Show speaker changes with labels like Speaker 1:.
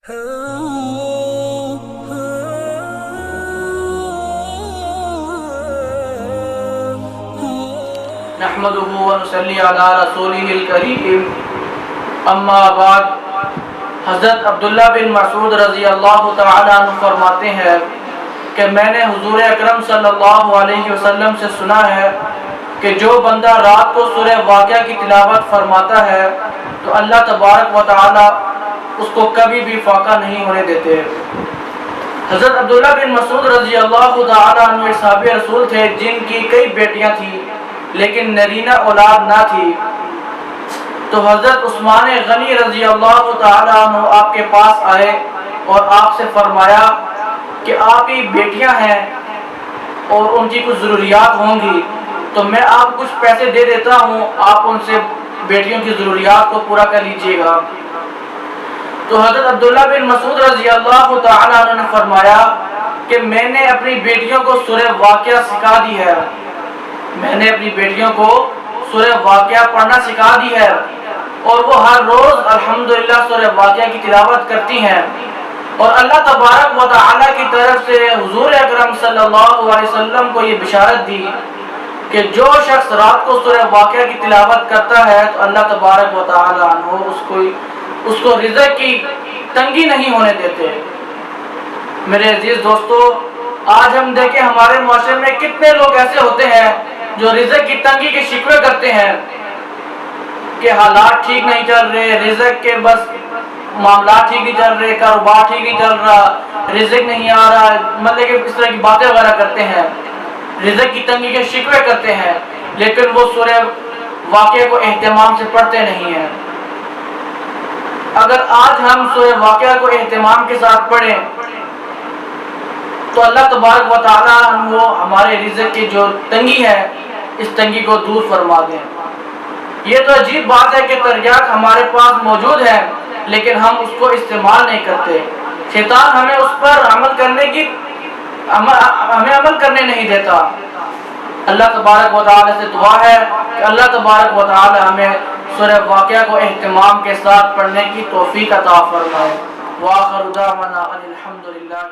Speaker 1: نحمده ونصلي على رسوله الكريم اما بعد۔ حضرت عبداللہ بن مسعود رضی اللہ تعالی عنہ فرماتے ہیں کہ میں نے حضور اکرم صلی اللہ علیہ وسلم سے سنا ہے کہ جو بندہ رات کو سورہ واقعہ کی تلاوت فرماتا ہے تو اللہ تبارک و تعالی اس کو کبھی بھی فاقہ نہیں ہونے دیتے۔ حضرت عبداللہ بن مسعود رضی اللہ تعالی عنہ صحابی رسول تھے جن کی کئی بیٹیاں تھیں لیکن نرینہ اولاد نہ تھی، تو حضرت عثمان غنی رضی اللہ تعالی عنہ آپ کے پاس آئے اور آپ سے فرمایا کہ آپ کی بیٹیاں ہیں اور ان کی کچھ ضروریات ہوں گی، تو میں آپ کچھ پیسے دے دیتا ہوں، آپ ان سے بیٹیوں کی ضروریات کو پورا کر لیجئے گا۔ تو حضرت عبداللہ بن مسعود رضی اللہ تعالی عنہ نے فرمایا کہ میں نے اپنی بیٹیوں کو سورہ واقعہ سکھا دی ہے، میں نے اپنی بیٹیوں کو سورہ واقعہ پڑھنا سکھا دی ہے اور وہ ہر روز الحمدللہ سورہ واقعہ کی تلاوت کرتی ہیں، اور اللہ تبارک و تعالی کی طرف سے حضور اکرم صلی اللہ علیہ وسلم کو یہ بشارت دی کہ جو شخص رات کو سورہ واقعہ کی تلاوت کرتا ہے تو اللہ تبارک و تعالی عنہ اس کو رزق کی تنگی نہیں ہونے دیتے۔ میرے عزیز دوستو، آج ہم دیکھیں ہمارے معاشرے میں کتنے لوگ ایسے ہوتے ہیں جو رزق کی تنگی کے شکوے کرتے ہیں کہ حالات ٹھیک نہیں چل رہے، رزق کے بس معاملات ٹھیک نہیں چل رہے، کاروبار ٹھیک نہیں چل رہا، رزق نہیں آ رہا، مطلب کہ اس طرح کی باتیں وغیرہ کرتے ہیں، رزق کی تنگی کے شکوے کرتے ہیں، لیکن وہ سورہ واقعہ کو اہتمام سے پڑھتے نہیں ہیں۔ اگر آج ہم سورہ واقعہ کو اہتمام کے ساتھ پڑھیں تو اللہ تبارک و تعالی وہ ہمارے رزق کی جو تنگی ہے اس تنگی کو دور فرما دیں۔ یہ تو عجیب بات ہے کہ تریاق ہمارے پاس موجود ہے لیکن ہم اس کو استعمال نہیں کرتے، شیطان ہمیں اس پر عمل کرنے نہیں دیتا۔ اللہ تبارک و تعالی سے دعا ہے کہ اللہ تبارک و تعالی ہمیں سورہ واقعہ کو اہتمام کے ساتھ پڑھنے کی توفیق عطا فرمائے۔ وآخر دعوانا ان الحمد للہ۔